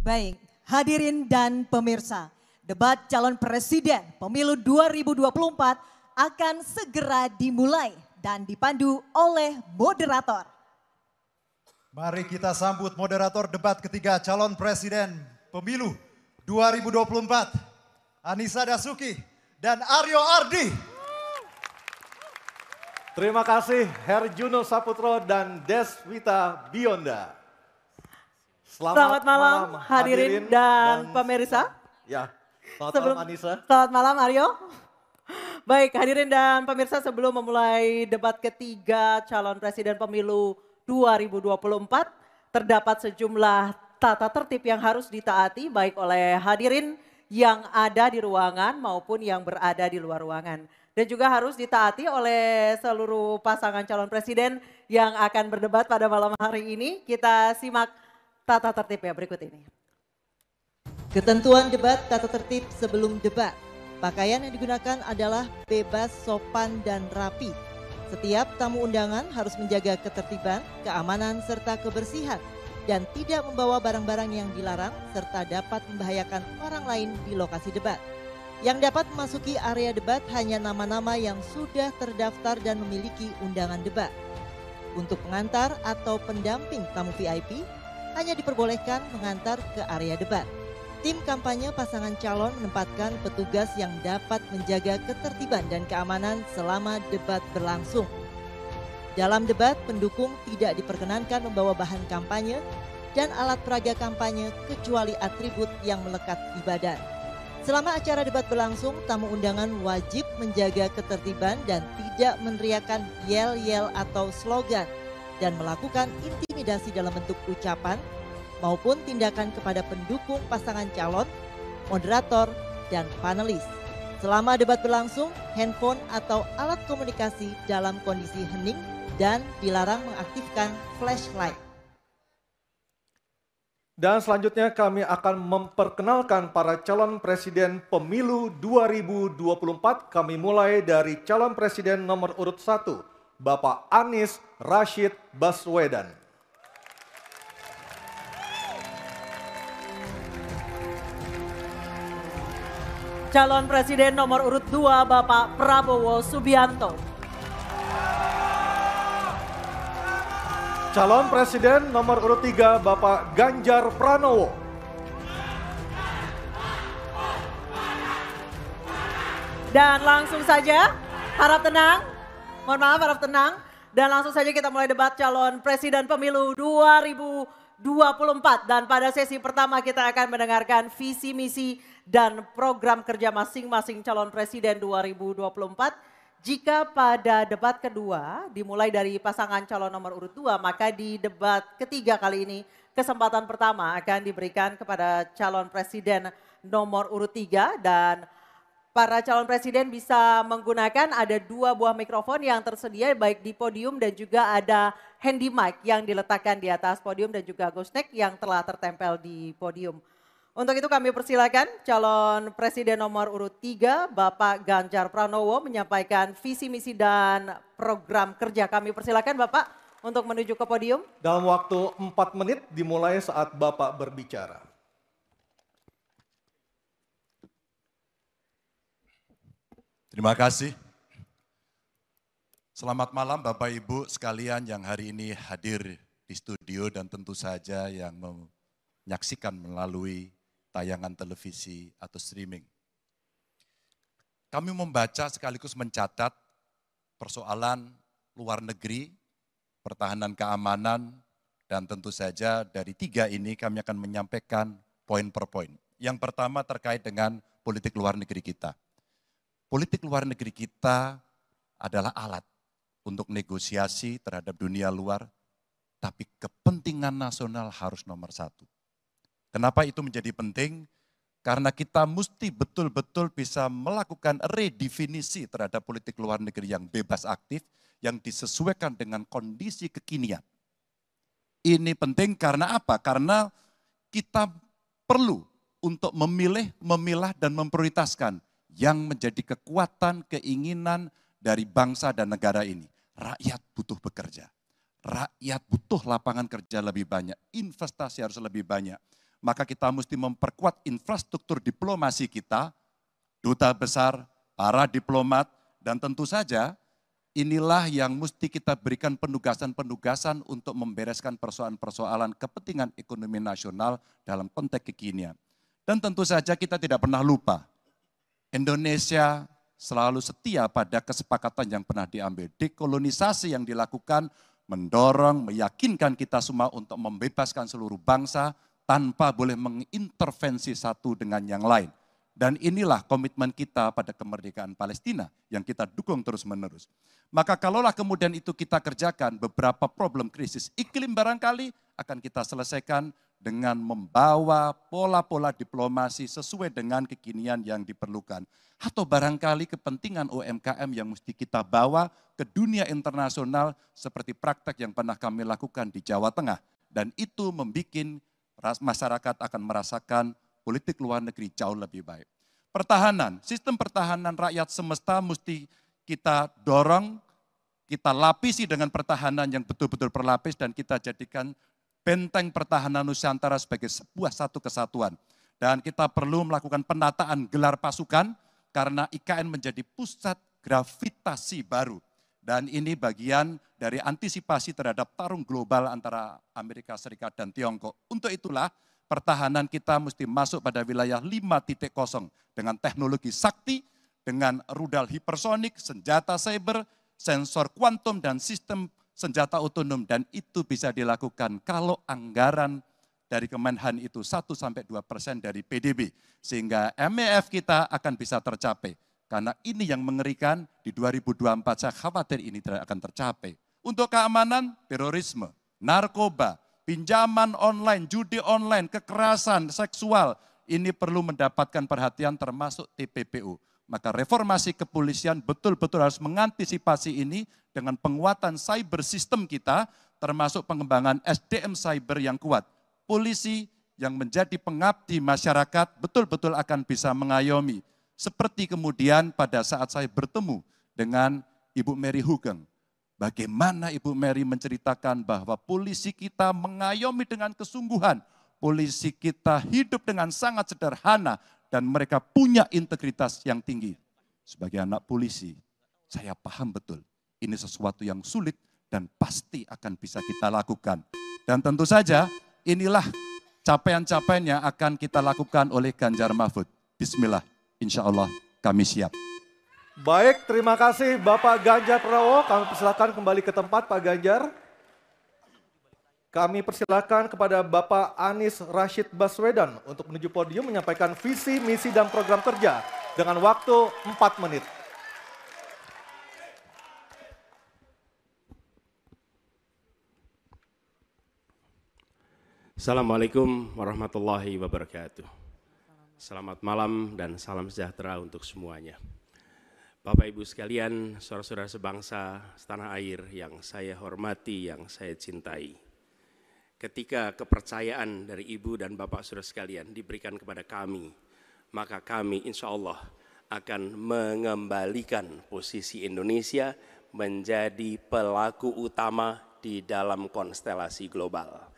Baik, hadirin dan pemirsa, debat calon presiden pemilu 2024 akan segera dimulai dan dipandu oleh moderator. Mari kita sambut moderator debat ketiga calon presiden pemilu 2024, Anissa Dasuki dan Aryo Ardi. Terima kasih Herjuno Saputro dan Deswita Bionda. Selamat malam hadirin dan pemirsa. Ya, selamat malam Anissa. Selamat malam Aryo. Baik, hadirin dan pemirsa, sebelum memulai debat ketiga calon presiden pemilu 2024, terdapat sejumlah tata tertib yang harus ditaati baik oleh hadirin yang ada di ruangan maupun yang berada di luar ruangan. Dan juga harus ditaati oleh seluruh pasangan calon presiden yang akan berdebat pada malam hari ini. Kita simak tata tertibnya berikut ini. Ketentuan debat tata tertib sebelum debat. Pakaian yang digunakan adalah bebas, sopan, dan rapi. Setiap tamu undangan harus menjaga ketertiban, keamanan, serta kebersihan. Dan tidak membawa barang-barang yang dilarang serta dapat membahayakan orang lain di lokasi debat. Yang dapat memasuki area debat hanya nama-nama yang sudah terdaftar dan memiliki undangan debat. Untuk pengantar atau pendamping tamu VIP, hanya diperbolehkan mengantar ke area debat. Tim kampanye pasangan calon menempatkan petugas yang dapat menjaga ketertiban dan keamanan selama debat berlangsung. Dalam debat, pendukung tidak diperkenankan membawa bahan kampanye dan alat peraga kampanye kecuali atribut yang melekat di badan. Selama acara debat berlangsung, tamu undangan wajib menjaga ketertiban dan tidak meneriakan yel-yel atau slogan dan melakukan intimidasi dalam bentuk ucapan maupun tindakan kepada pendukung pasangan calon, moderator, dan panelis. Selama debat berlangsung, handphone atau alat komunikasi dalam kondisi hening dan dilarang mengaktifkan flashlight. Dan selanjutnya kami akan memperkenalkan para calon presiden pemilu 2024. Kami mulai dari calon presiden nomor urut 1, Bapak Anies Rashid Baswedan. Calon presiden nomor urut 2 Bapak Prabowo Subianto. Calon presiden nomor urut 3 Bapak Ganjar Pranowo. Dan langsung saja, harap tenang, mohon maaf harap tenang. Dan langsung saja kita mulai debat calon presiden pemilu 2024. Dan pada sesi pertama kita akan mendengarkan visi misi dan program kerja masing-masing calon presiden 2024. Jika pada debat kedua dimulai dari pasangan calon nomor urut 2, maka di debat ketiga kali ini kesempatan pertama akan diberikan kepada calon presiden nomor urut 3 dan para calon presiden bisa menggunakan ada 2 buah mikrofon yang tersedia baik di podium dan juga ada handy mic yang diletakkan di atas podium dan juga ghost neck yang telah tertempel di podium. Untuk itu kami persilakan calon presiden nomor urut 3 Bapak Ganjar Pranowo menyampaikan visi misi dan program kerja. Kami persilakan Bapak untuk menuju ke podium. Dalam waktu 4 menit dimulai saat Bapak berbicara. Terima kasih. Selamat malam Bapak Ibu sekalian yang hari ini hadir di studio dan tentu saja yang menyaksikan melalui tayangan televisi atau streaming. Kami membaca sekaligus mencatat persoalan luar negeri, pertahanan keamanan, dan tentu saja dari 3 ini kami akan menyampaikan poin per poin. Yang pertama terkait dengan politik luar negeri kita. Politik luar negeri kita adalah alat untuk negosiasi terhadap dunia luar, tapi kepentingan nasional harus nomor 1. Kenapa itu menjadi penting? Karena kita mesti betul-betul bisa melakukan redefinisi terhadap politik luar negeri yang bebas aktif, yang disesuaikan dengan kondisi kekinian. Ini penting karena apa? Karena kita perlu untuk memilih, memilah, dan memprioritaskan yang menjadi kekuatan, keinginan dari bangsa dan negara ini. Rakyat butuh bekerja. Rakyat butuh lapangan kerja lebih banyak, investasi harus lebih banyak. maka kita mesti memperkuat infrastruktur diplomasi kita, duta besar, para diplomat, dan tentu saja inilah yang mesti kita berikan penugasan-penugasan untuk membereskan persoalan-persoalan kepentingan ekonomi nasional dalam konteks kekinian. Dan tentu saja kita tidak pernah lupa, Indonesia selalu setia pada kesepakatan yang pernah diambil. Dekolonisasi yang dilakukan mendorong, meyakinkan kita semua untuk membebaskan seluruh bangsa tanpa boleh mengintervensi satu dengan yang lain. Dan inilah komitmen kita pada kemerdekaan Palestina yang kita dukung terus-menerus. Maka kalaulah kemudian itu kita kerjakan, beberapa problem krisis iklim barangkali akan kita selesaikan dengan membawa pola-pola diplomasi sesuai dengan kekinian yang diperlukan. Atau barangkali kepentingan UMKM yang mesti kita bawa ke dunia internasional seperti praktek yang pernah kami lakukan di Jawa Tengah. Dan itu membuat masyarakat akan merasakan politik luar negeri jauh lebih baik. Pertahanan, sistem pertahanan rakyat semesta mesti kita dorong, kita lapisi dengan pertahanan yang betul-betul berlapis dan kita jadikan benteng pertahanan Nusantara sebagai sebuah satu kesatuan. Dan kita perlu melakukan penataan gelar pasukan karena IKN menjadi pusat gravitasi baru. Dan ini bagian dari antisipasi terhadap tarung global antara Amerika Serikat dan Tiongkok. Untuk itulah pertahanan kita mesti masuk pada wilayah 5.0 dengan teknologi sakti, dengan rudal hipersonik, senjata cyber, sensor kuantum, dan sistem senjata otonom. Dan itu bisa dilakukan kalau anggaran dari Kemenhan itu 1-2% dari PDB. Sehingga MEF kita akan bisa tercapai. Karena ini yang mengerikan di 2024 saya khawatir ini tidak akan tercapai. Untuk keamanan, terorisme, narkoba, pinjaman online, judi online, kekerasan seksual, ini perlu mendapatkan perhatian termasuk TPPU. Maka reformasi kepolisian betul-betul harus mengantisipasi ini dengan penguatan cyber system kita, termasuk pengembangan SDM cyber yang kuat. Polisi yang menjadi pengabdi masyarakat betul-betul akan bisa mengayomi. Seperti kemudian pada saat saya bertemu dengan Ibu Mary Hugeng. Bagaimana Ibu Mary menceritakan bahwa polisi kita mengayomi dengan kesungguhan. Polisi kita hidup dengan sangat sederhana dan mereka punya integritas yang tinggi. Sebagai anak polisi, saya paham betul ini sesuatu yang sulit dan pasti akan bisa kita lakukan. Dan tentu saja inilah capaian-capaian yang akan kita lakukan oleh Ganjar Mahfud. Bismillah, insya Allah kami siap. Baik, terima kasih Bapak Ganjar Pranowo. Kami persilakan kembali ke tempat Pak Ganjar. Kami persilakan kepada Bapak Anies Rashid Baswedan untuk menuju podium menyampaikan visi, misi, dan program kerja dengan waktu 4 menit. Assalamualaikum warahmatullahi wabarakatuh. Selamat malam dan salam sejahtera untuk semuanya. Bapak Ibu sekalian, saudara-saudara sebangsa setanah air yang saya hormati, yang saya cintai. Ketika kepercayaan dari Ibu dan Bapak saudara sekalian diberikan kepada kami, maka kami insya Allah akan mengembalikan posisi Indonesia menjadi pelaku utama di dalam konstelasi global.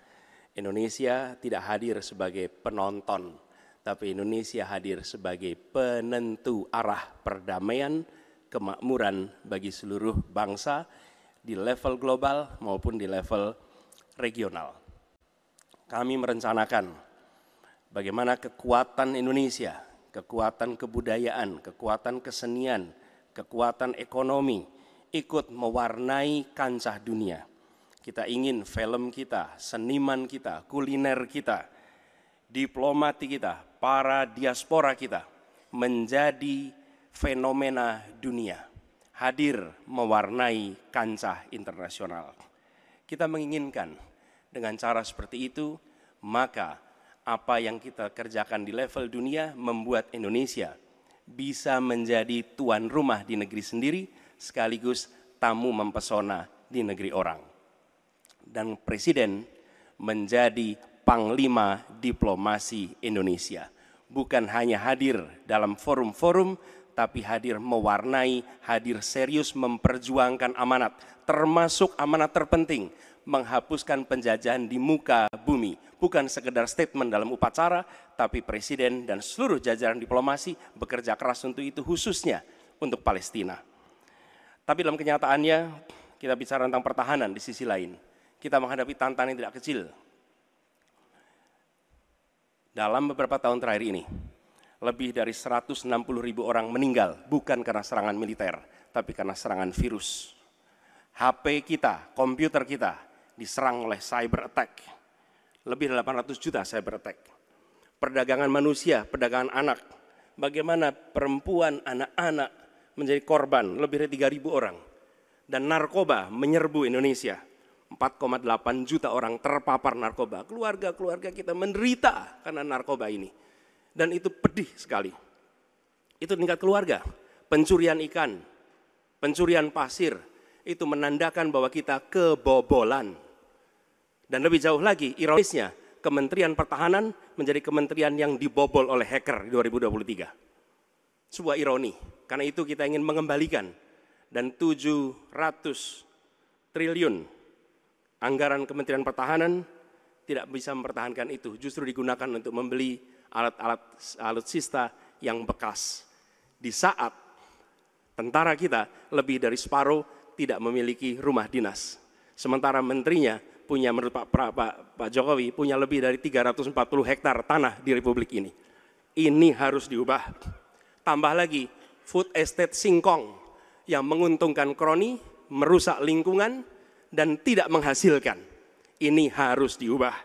Indonesia tidak hadir sebagai penonton, tapi Indonesia hadir sebagai penentu arah perdamaian, kemakmuran bagi seluruh bangsa di level global maupun di level regional. Kami merencanakan bagaimana kekuatan Indonesia, kekuatan kebudayaan, kekuatan kesenian, kekuatan ekonomi ikut mewarnai kancah dunia. Kita ingin film kita, seniman kita, kuliner kita, diplomati kita, para diaspora kita menjadi fenomena dunia, hadir mewarnai kancah internasional. Kita menginginkan dengan cara seperti itu, maka apa yang kita kerjakan di level dunia membuat Indonesia bisa menjadi tuan rumah di negeri sendiri sekaligus tamu mempesona di negeri orang. Dan Presiden menjadi panglima diplomasi Indonesia. Bukan hanya hadir dalam forum-forum, tapi hadir mewarnai, hadir serius memperjuangkan amanat, termasuk amanat terpenting, menghapuskan penjajahan di muka bumi. Bukan sekedar statement dalam upacara, tapi Presiden dan seluruh jajaran diplomasi bekerja keras untuk itu, khususnya untuk Palestina. Tapi dalam kenyataannya, kita bicara tentang pertahanan di sisi lain. Kita menghadapi tantangan yang tidak kecil. Dalam beberapa tahun terakhir ini, lebih dari 160.000 orang meninggal, bukan karena serangan militer, tapi karena serangan virus. HP kita, komputer kita, diserang oleh cyber attack. Lebih dari 800 juta cyber attack. Perdagangan manusia, perdagangan anak. Bagaimana perempuan, anak-anak menjadi korban, lebih dari 3.000 orang. Dan narkoba menyerbu Indonesia. 4,8 juta orang terpapar narkoba. Keluarga-keluarga kita menderita karena narkoba ini. Dan itu pedih sekali. Itu tingkat keluarga. Pencurian ikan, pencurian pasir, itu menandakan bahwa kita kebobolan. Dan lebih jauh lagi, ironisnya, Kementerian Pertahanan menjadi kementerian yang dibobol oleh hacker di 2023. Sebuah ironi, karena itu kita ingin mengembalikan. Dan 700 triliun anggaran Kementerian Pertahanan tidak bisa mempertahankan itu. Justru digunakan untuk membeli alat-alat alutsista yang bekas. Di saat tentara kita lebih dari separuh tidak memiliki rumah dinas. Sementara menterinya punya, menurut Pak Jokowi, punya lebih dari 340 hektar tanah di Republik ini. Ini harus diubah. Tambah lagi, food estate singkong yang menguntungkan kroni, merusak lingkungan, dan tidak menghasilkan. Ini harus diubah.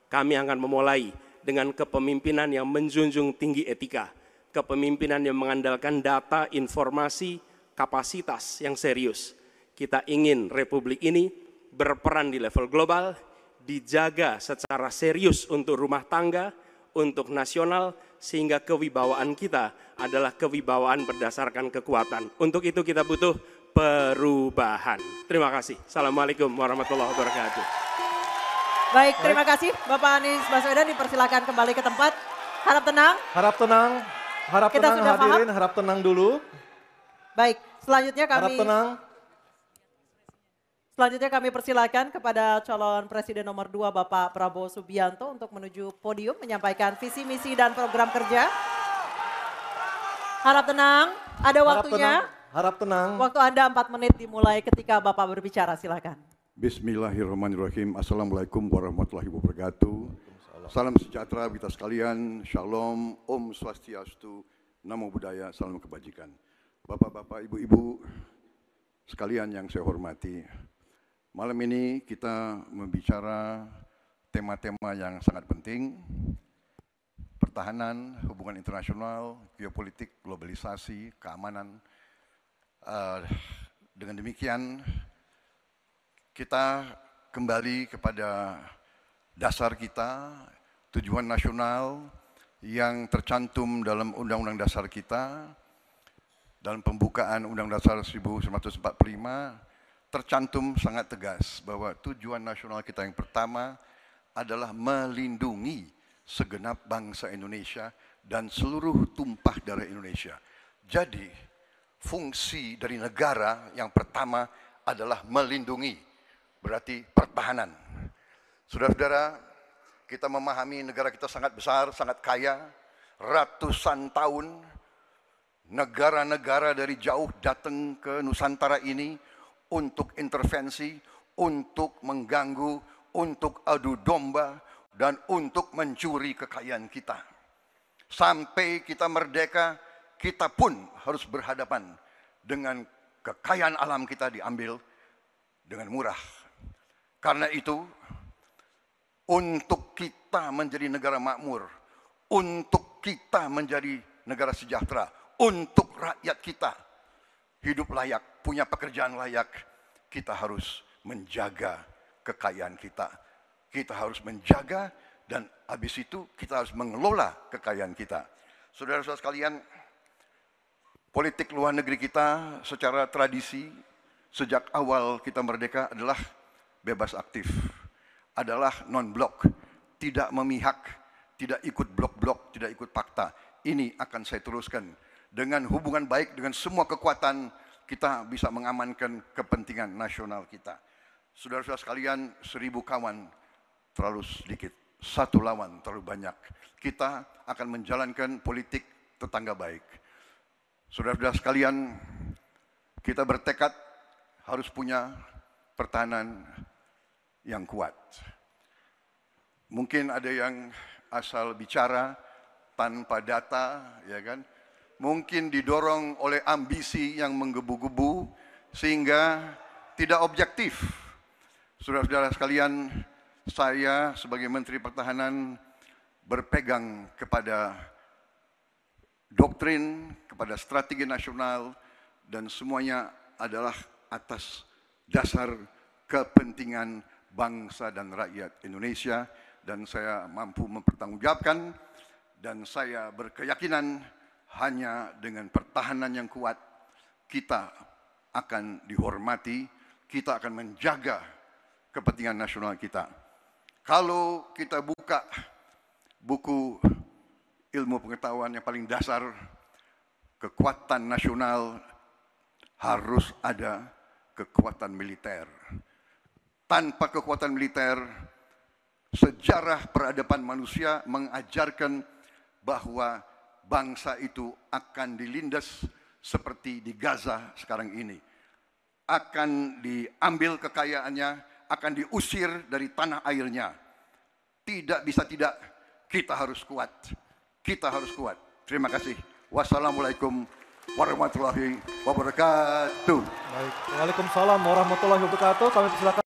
Kami akan memulai dengan kepemimpinan yang menjunjung tinggi etika, kepemimpinan yang mengandalkan data, informasi, kapasitas yang serius. Kita ingin Republik ini berperan di level global, dijaga secara serius untuk rumah tangga, untuk nasional, sehingga kewibawaan kita adalah kewibawaan berdasarkan kekuatan. Untuk itu kita butuh perubahan. Terima kasih. Assalamualaikum warahmatullahi wabarakatuh. Baik, terima kasih Bapak Anies Baswedan, dipersilakan kembali ke tempat. Harap tenang. Harap tenang, harap Kita tenang sudah hadirin, paham? harap tenang dulu. Baik, selanjutnya Harap tenang. kami persilakan kepada calon presiden nomor 2 Bapak Prabowo Subianto untuk menuju podium menyampaikan visi misi dan program kerja. Harap tenang, ada waktunya. Harap tenang. Waktu Anda 4 menit dimulai ketika Bapak berbicara, silakan. Bismillahirrahmanirrahim. Assalamualaikum warahmatullahi wabarakatuh. Salam sejahtera kita sekalian. Shalom, Om Swastiastu, Namo Buddhaya, salam kebajikan. Bapak-bapak, ibu-ibu sekalian yang saya hormati. Malam ini kita membicara tema-tema yang sangat penting. Pertahanan, hubungan internasional, geopolitik, globalisasi, keamanan. Dengan demikian, kita kembali kepada dasar kita, tujuan nasional yang tercantum dalam Undang-Undang Dasar kita, dalam pembukaan Undang-Undang Dasar 1945, tercantum sangat tegas bahwa tujuan nasional kita yang pertama adalah melindungi segenap bangsa Indonesia dan seluruh tumpah darah Indonesia. Jadi, fungsi dari negara yang pertama adalah melindungi, berarti pertahanan. Saudara-saudara, kita memahami negara kita sangat besar, sangat kaya, ratusan tahun negara-negara dari jauh datang ke Nusantara ini untuk intervensi, untuk mengganggu, untuk adu domba, dan untuk mencuri kekayaan kita. Sampai kita merdeka, kita pun harus berhadapan dengan kekayaan alam kita diambil dengan murah. Karena itu, untuk kita menjadi negara makmur, untuk kita menjadi negara sejahtera, untuk rakyat kita hidup layak, punya pekerjaan layak, kita harus menjaga kekayaan kita. Kita harus menjaga dan habis itu kita harus mengelola kekayaan kita. Saudara-saudara sekalian, politik luar negeri kita secara tradisi sejak awal kita merdeka adalah bebas aktif, adalah non-blok, tidak memihak, tidak ikut blok-blok, tidak ikut fakta. Ini akan saya teruskan. Dengan hubungan baik dengan semua kekuatan, kita bisa mengamankan kepentingan nasional kita. Saudara-saudara sekalian, 1000 kawan terlalu sedikit, 1 lawan terlalu banyak. Kita akan menjalankan politik tetangga baik. Saudara-saudara sekalian, kita bertekad harus punya pertahanan yang kuat. Mungkin ada yang asal bicara tanpa data, ya kan? Mungkin didorong oleh ambisi yang menggebu-gebu sehingga tidak objektif. Saudara-saudara sekalian, saya sebagai Menteri Pertahanan berpegang kepada doktrin, kepada strategi nasional, dan semuanya adalah atas dasar kepentingan bangsa dan rakyat Indonesia, dan saya mampu mempertanggungjawabkan, dan saya berkeyakinan hanya dengan pertahanan yang kuat kita akan dihormati, kita akan menjaga kepentingan nasional kita. Kalau kita buka buku ilmu pengetahuan yang paling dasar, kekuatan nasional harus ada kekuatan militer. Tanpa kekuatan militer, sejarah peradaban manusia mengajarkan bahwa bangsa itu akan dilindas seperti di Gaza sekarang ini. Akan diambil kekayaannya, akan diusir dari tanah airnya. Tidak bisa tidak, kita harus kuat. Kita harus kuat. Terima kasih. Wassalamualaikum warahmatullahi wabarakatuh. Baik, Waalaikumsalam warahmatullahi wabarakatuh. Kami persilakan